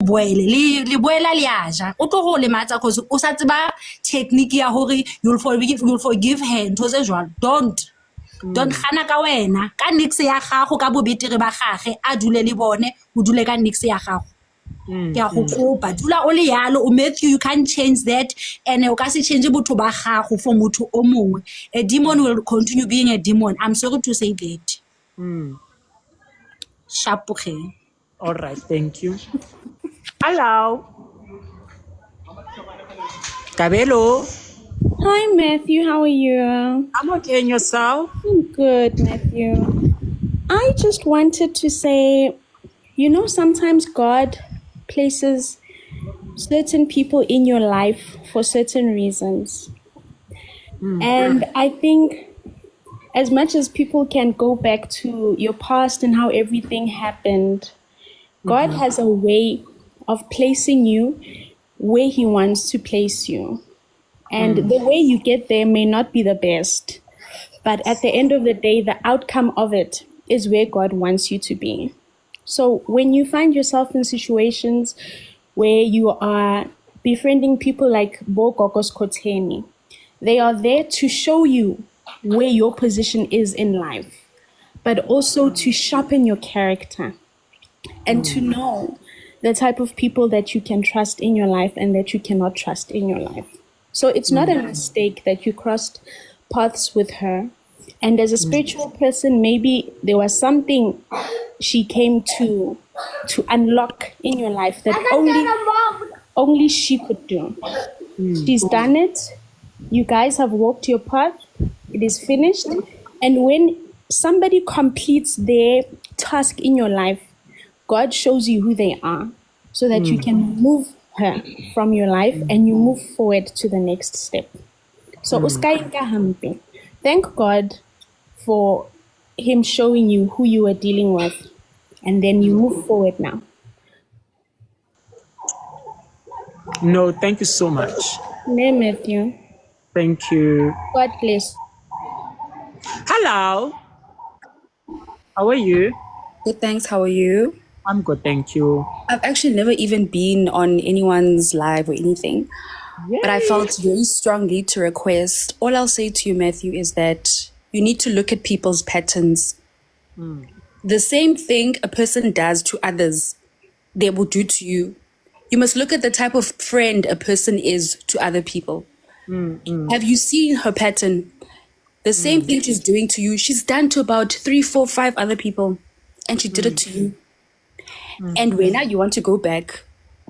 boele le boela le a ja o tlo go lematsa cause o sa tseba technique ya hore you'll forgive her ntho tse jwalo. Don't gana ka wena ka nix ya gago ka bobetere ba gage a dule le bone o dule ka nix ya gago. Ke a go kopa dula o le yalo o Matthew, you can't change that and o ka se change botho ba gago for motho o mongwe. A demon will continue being a demon. I'm sorry to say that. Sharp. All right, thank you. Hello. Kabelo. Hi, Matthew. How are you? I'm okay, and yourself? I'm good, Matthew. I just wanted to say, sometimes God places certain people in your life for certain reasons. And I think as much as people can go back to your past and how everything happened, God has a way of placing you where He wants to place you. And the way you get there may not be the best, but at the end of the day, the outcome of it is where God wants you to be. So when you find yourself in situations where you are befriending people like Bo Gogos Koteni, they are there to show you where your position is in life, but also to sharpen your character and to know the type of people that you can trust in your life and that you cannot trust in your life. So it's not a mistake that you crossed paths with her. And as a spiritual person, maybe there was something she came to unlock in your life that only she could do. She's done it. You guys have walked your path. It is finished. And when somebody completes their task in your life, God shows you who they are so that you can move her from your life and you move forward to the next step. So thank God for Him showing you who you are dealing with, and then you move forward now. No, thank you so much. Name Matthew. Thank you. God bless. Hello. How are you? Good, thanks. How are you? I'm good, thank you. I've actually never even been on anyone's live or anything, but I felt very strongly to request. All I'll say to you, Matthew, is that you need to look at people's patterns. The same thing a person does to others, they will do to you. You must look at the type of friend a person is to other people. Have you seen her pattern? The same thing she's doing to you, she's done to about 3, 4, 5 other people, and she did it to you. And when now you want to go back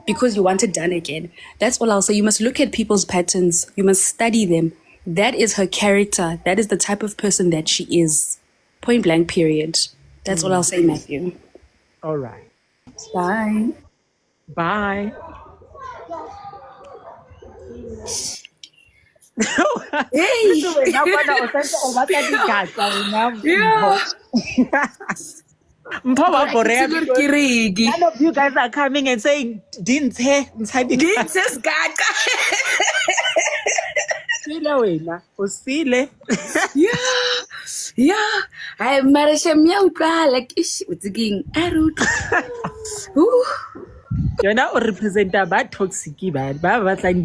because you want it done again, that's all I'll say. You must look at people's patterns. You must study them. That is her character. That is the type of person that she is. Point blank, period. That's all I'll say, Matthew. All right. Bye. Bye. None of you guys are coming and saying, didn't say, I marashem ya utlwa like ish utsing arut. You're now representative about toxic like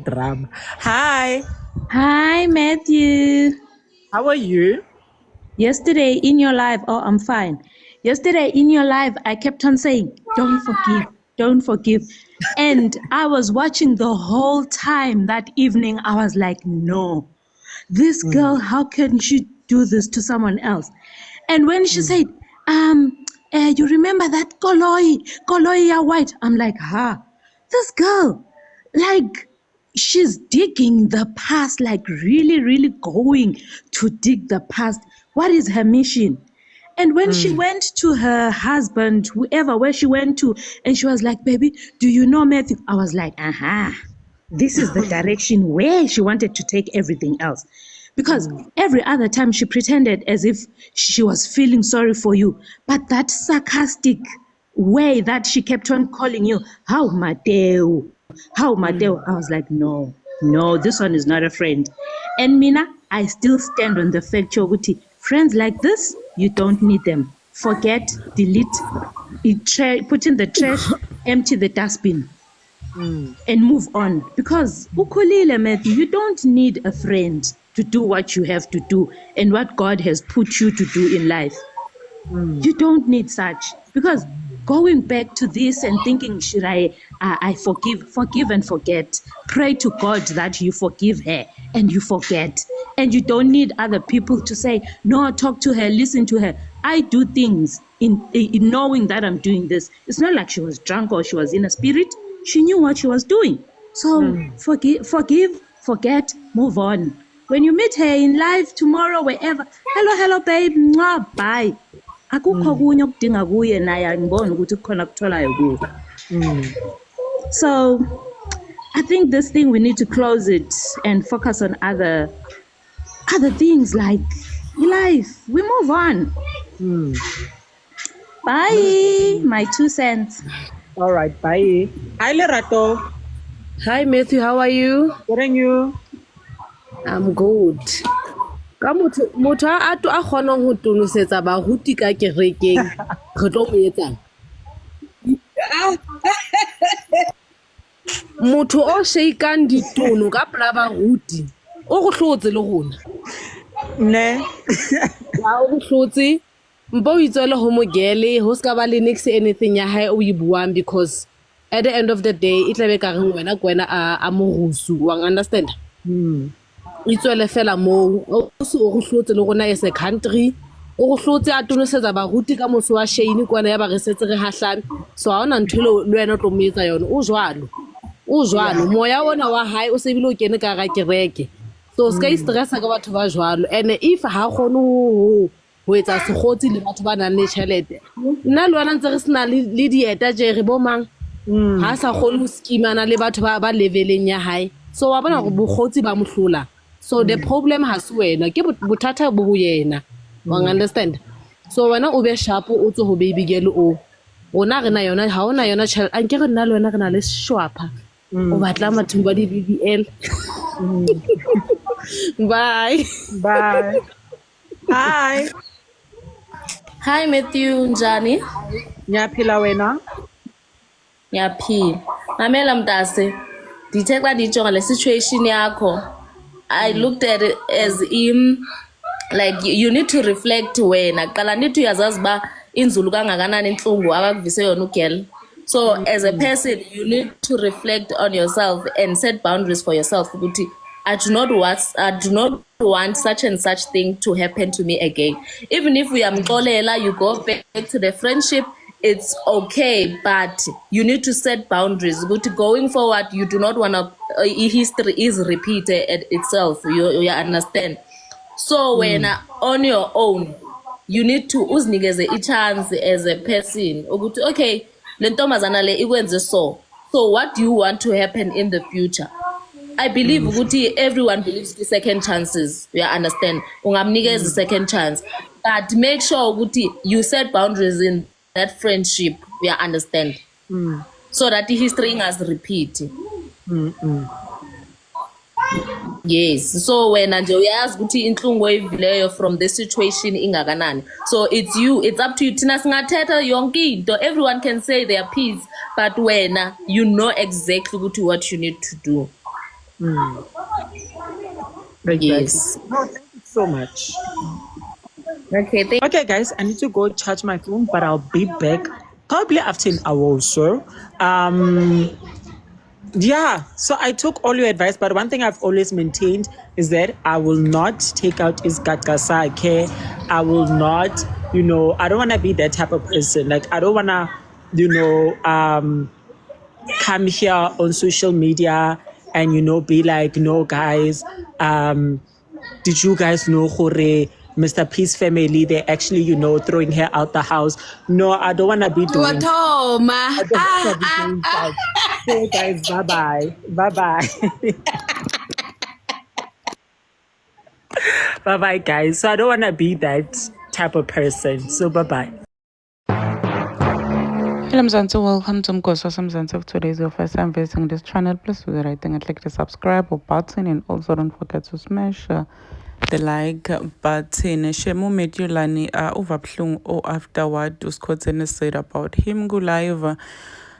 drama. Hi. Hi, Matthew. How are you? Yesterday in your live, I'm fine. Yesterday in your live, I kept on saying, don't forgive, don't forgive. And I was watching the whole time that evening. I was like, no, this girl, how can she do this to someone else? And when she said, you remember that Koloi ya white? I'm like, this girl, like, she's digging the past, like really, really going to dig the past. What is her mission? And when she went to her husband, where she went to, and she was like, baby, do you know Matthew? I was like, this is the direction where she wanted to take everything else. Because every other time she pretended as if she was feeling sorry for you. But that sarcastic way that she kept on calling you, how Mateo. I was like, no, this one is not a friend. And Mina, I still stand on the fact, Choguti, friends like this, you don't need them. Forget, delete, put in the trash, empty the dustbin. and move on. Because ukhulile, Matthew, you don't need a friend to do what you have to do and what God has put you to do in life. You don't need such. Because going back to this and thinking, should I forgive and forget? Pray to God that you forgive her and you forget. And you don't need other people to say, no, talk to her, listen to her. I do things in knowing that I'm doing this. It's not like she was drunk or she was in a spirit. She knew what she was doing. So forgive, forget, move on. When you meet her in life tomorrow, wherever, hello, babe, mwah, bye. Akukho kunye okudinga kuye naye angiboni ukuthi kukhona kutholayo kuwe. So I think this thing we need to close it and focus on other things like life. We move on. Bye. My 2 cents. All right, bye. Hi, Lerato. Hi Matthew, how are you? Good and you? I'm good. Ka motho a kgonang ho tonosetsa baruti ka kerekeng re tlo mo etsang? Motho o shakeang ditono ka pela baruti o go hlotse le gona Ne. ya o go hlotse mpa o itswele ho mogele ho ska ba le next anything ya hae o e buang, because at the end of the day it tla be ka reng wena kwena a mo rusu wa understand. Itswele fela mo o se o go hlotse le gona as a country o go hlotse a tonosetsa baruti ka moso wa Shane kwana ya ba re setse re hahlame. So ha ona ntho le wena tlo mo etsa yona o jwalo moya ona wa hae o se bile o kene ka ga kereke. So ska istressa ka batho ba jwalo, and if ha gone ho etsa segotsi le batho ba nang le tšhelete, nna le wena ntse re sena le dieta je re bomang ha sa gone ho skimana le batho ba leveleng ya hae. So wa bona go bogotsi ba mohlola. So the problem has wena ke bothata bo ho yena, wa understand. So wena o be sharp o tso ho baby girl o ona re na yona ha ona yona tšhelete a nke re nna le wena re na le shwapa o batla mathu ba di BBL. Bye. Hi. Hi Matthew, njani? Nyaphila wena? Ngiyaphila. Mamela mntase. Ndithe xa ndijonga le situation yakho, I looked at it as like you need to reflect wena. Qala ndithi uyazazi ba inzulu kangakanani inhlungu akakuvise yona ugirl. So as a person you need to reflect on yourself and set boundaries for yourself. Ukuthi I do not want such and such thing to happen to me again. Even if we are mxolela, you go back to the friendship, it's okay, but you need to set boundaries. But going forward, you do not want to, history is repeated itself, you understand. So when on your own, you need to uznikeze a chance as a person. Okay, le ntombazana le ikwenze so what do you want to happen in the future? I believe ukuthi everyone believes in second chances. You understand? Ungamnikeza a second chance, but make sure ukuthi you set boundaries in that friendship. You understand? So that the history has repeat. Yes. So when nje uyazi ukuthi inhlungu oyivileyo from the situation ingakanani. So it's you. It's up to you. Thina singathetha yonke into. Everyone can say their piece, but wena you know exactly what you need to do. Yes. No, thank you so much. Okay. Okay, guys, I need to go charge my phone, but I'll be back probably after an hour or so. Yeah, so I took all your advice, but one thing I've always maintained is that I will not take out his gatkasake. I will not, I don't want to be that type of person. Like, I don't want to, come here on social media and, be like, no, guys, did you guys know Hore, Mr. Peace family, they're actually, throwing her out the house. No, I don't want to be doing that. So guys, bye-bye. Bye-bye. Bye-bye, guys. So I don't want to be that type of person. So bye-bye. Hello Mzansi, welcome to Mkosi Mzansi. If today is your first time visiting this channel, please do the right thing and click the subscribe button, and also don't forget to smash the like button. Shemo Medulani overplung or after what Uskotsene said about him go live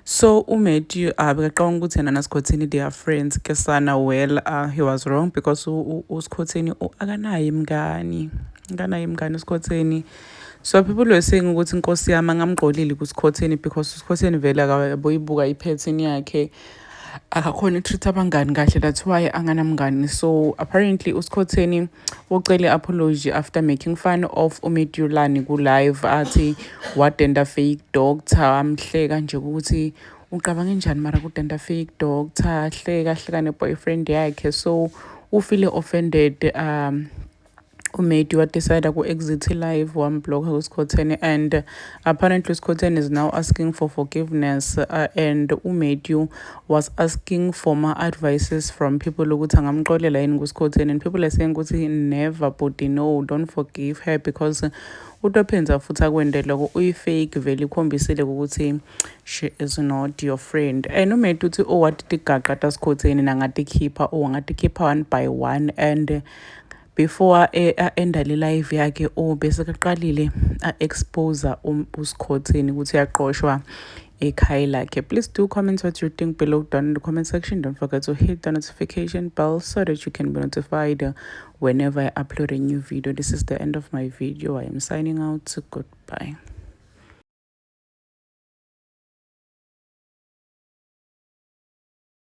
So uMatthew bekaqonda ukuthi yena naSikhothini they are friends ke sana. Well, he was wrong because uSikhothini akanayo imngani uSikhothini. So people were saying ukuthi inkosi yami angamqolile kuSikhothini because uSikhothini vele akaboyibuka ipattern yakhe, akakhona treat abangani kahle, that's why anganamngani. So apparently uSikhothini ucele apology after making fun of uMatthew Lani ku live, athi wadenda fake doctor, amhleka nje ukuthi uqabange njani mara kudenda fake doctor, hleka ne boyfriend yakhe. So ufile offended, uMatthew decide to exit live, one block uSikhothini, and apparently uSikhothini is now asking for forgiveness, and uMatthew was asking for more advices from people ukuthi angamxolela yini kuSikhothini, and people are saying ukuthi never, but no, don't forgive her because utophenza futhi akwende lokho uyifake vele ikhombisile ukuthi she is not your friend. And uMatthew uthi wathi tigaqa taSikhothini nangatikhipha ngatikhipha one by one, and before enda le live yakhe bese kaqalile expose uSikhothini ukuthi uyaqoshwa ekhaya lakhe. Please do comment what you think below down in the comment section. Don't forget to hit the notification bell so that you can be notified whenever I upload a new video. This is the end of my video. I am signing out. Goodbye.